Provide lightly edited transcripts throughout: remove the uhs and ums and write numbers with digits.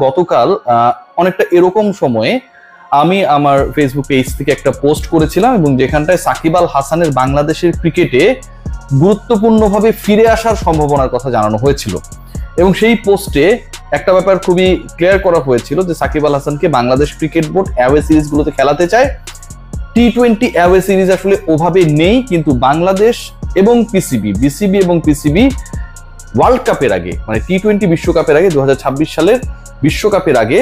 গতকাল অনেকটা এরকম সময়ে আমি আমার ফেসবুক পেজ থেকে একটা পোস্ট করেছিলাম এবং যেখানটায় সাকিব আল হাসানের বাংলাদেশের ক্রিকেটে গুরুত্বপূর্ণভাবে ফিরে আসার সম্ভাবনার কথা জানানো হয়েছিল। এবং সেই পোস্টে একটা ব্যাপার খুবই ক্লিয়ার করা হয়েছিল যে সাকিব আল হাসানকে বাংলাদেশ ক্রিকেট বোর্ড অ্যাওয়ে সিরিজগুলোতে খেলাতে চায়। টি-20 অ্যাওয়ে সিরিজ আসলে ওভাবে নেই, কিন্তু বাংলাদেশ এবং বিসিবি এবং পিসিবি ওয়ার্ল্ড কাপের আগে, মানে টি-20 বিশ্বকাপের আগে 2026 সালের বিশ্বকাপের আগে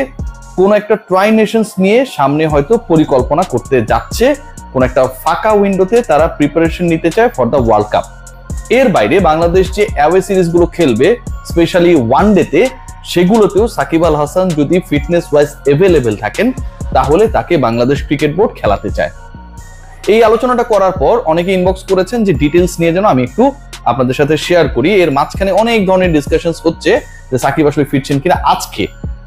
কোন একটা ট্রাই নেশনস নিয়ে সামনে হয়তো পরিকল্পনা করতে যাচ্ছে। কোন একটা ফাঁকা উইন্ডোতে তারা প্রিপারেশন নিতে চায় ফর দ্য ওয়ার্ল্ড কাপ। এর বাইরে বাংলাদেশ যে অ্যাওয়ে সিরিজগুলো খেলবে, স্পেশালি ওয়ানডেতে, সেগুলোতেও সাকিব আল হাসান যদি ফিটনেস ওয়াইজ এভেলেবেল থাকেন তাহলে তাকে বাংলাদেশ ক্রিকেট বোর্ড খেলাতে চায়। এই আলোচনাটা করার পর অনেকে ইনবক্স করেছেন যে ডিটেলস নিয়ে যেন আমি একটু আপনাদের সাথে শেয়ার করি। এর মাঝখানে অনেক ধরনের ডিসকাশনস হচ্ছে যে সাকিব আসলে ফিরছেন কিনা। আজকে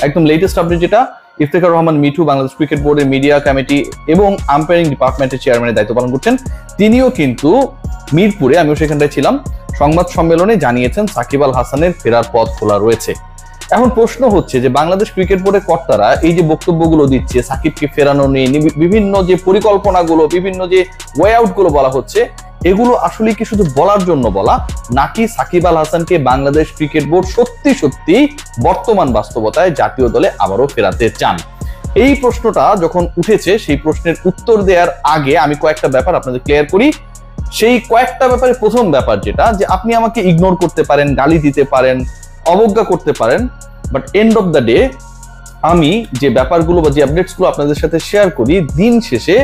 একদম লেটেস্ট আপডেট যেটা, ইফতেখার রহমান মিঠু বাংলাদেশ ক্রিকেট বোর্ডের মিডিয়া কমিটি এবং আম্পায়ারিং ডিপার্টমেন্টের চেয়ারম্যানের দায়িত্ব পালন করছেন, তিনিও কিন্তু মিরপুরে, আমিও সেখানটায় ছিলাম, সংবাদ সম্মেলনে জানিয়েছেন সাকিব আল হাসানের ফেরার পথ খোলা রয়েছে। এখন প্রশ্ন হচ্ছে যে বাংলাদেশ ক্রিকেট বোর্ডের কর্তারা এই যে বক্তব্যগুলো দিচ্ছে সাকিবকে ফেরানো নিয়ে, বিভিন্ন যে পরিকল্পনাগুলো, বিভিন্ন যে ওয়ে আউট গুলো বলা হচ্ছে, এগুলো আসলে কি শুধু বলার জন্য বলা, নাকি সাকিব আল হাসানকে বাংলাদেশ ক্রিকেট বোর্ড সত্যি সত্যি বর্তমান বাস্তবতায় জাতীয় দলে আবারও ফেরাতে চান? এই প্রশ্নটা যখন উঠেছে, সেই প্রশ্নের উত্তর দেওয়ার আগে আমি কয়েকটা ব্যাপার আপনাদের ক্লিয়ার করি। সেই কয়েকটা ব্যাপারে প্রথম ব্যাপার যেটা, যে আপনি আমাকে ইগনোর করতে পারেন, গালি দিতে পারেন, অবজ্ঞা করতে পারেন, but end of the day আমি যে ব্যাপারগুলো বা যে আপডেটসগুলো আপনাদের সাথে শেয়ার করি, দিন শেষে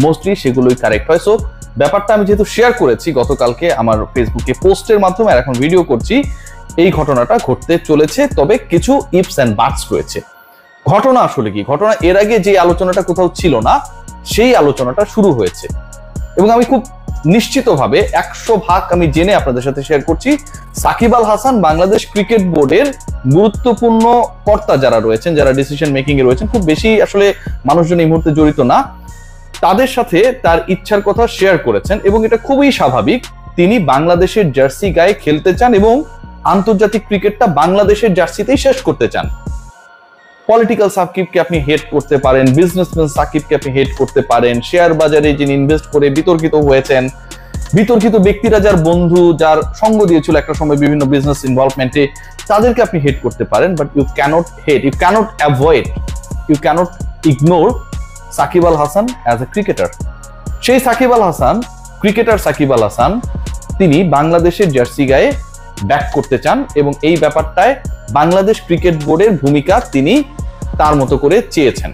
মোস্টলি সেগুলোই কারেক্ট হয়। সো ব্যাপারটা আমি যেহেতু শেয়ার করেছি গতকালকে আমার ফেসবুকে পোস্টের মাধ্যমে, আর এখন ভিডিও করছি, এই ঘটনাটা ঘটতে চলেছে, তবে কিছু ইফস অ্যান্ড বাটস রয়েছে। ঘটনা আসলে কি, ঘটনা এর আগে যে আলোচনাটা কোথাও ছিল না, সেই আলোচনাটা শুরু হয়েছে এবং আমি খুব নিশ্চিতভাবে 100% আমি জেনে আপনাদের সাথে শেয়ার করছি। সাকিব আল হাসান বাংলাদেশ ক্রিকেট বোর্ডের গুরুত্বপূর্ণ কর্তা যারা রয়েছেন, যারা ডিসিশন মেকিং এ রয়েছেন, খুব বেশি আসলে মানুষজন এই মুহূর্তে জড়িত না, তাদের সাথে তার ইচ্ছার কথা শেয়ার করেছেন এবং এটা খুবই স্বাভাবিক। তিনি বাংলাদেশের জার্সি গায়ে খেলতে চান এবং আন্তর্জাতিক ক্রিকেটটা বাংলাদেশের জার্সিতেই শেষ করতে চান। পলিটিক্যাল সাকিবকে আপনি হেড করতে পারেন, বিজনেসম্যান সাকিবকে আপনি হেড করতে পারেন, শেয়ার বাজারে যিনি ইনভেস্ট করে বিতর্কিত হয়েছেন, বিতর্কিত ব্যক্তিরা যার বন্ধু, যার সঙ্গ দিয়েছিল একটা সময় বিভিন্ন বিজনেস ইনভলভমেন্টে, তাদেরকে আপনি হেড করতে পারেন। But you can't hate, you can't avoid, you can't ignore Shakib Al Hasan as a cricketer. সেই সাকিব আল হাসান, ক্রিকেটার সাকিব আল হাসান, তিনি বাংলাদেশের জার্সি গায়ে ব্যাক করতে চান এবং এই ব্যাপারটায় বাংলাদেশ ক্রিকেট বোর্ডের ভূমিকা তিনি তার মতো করে চেয়েছেন।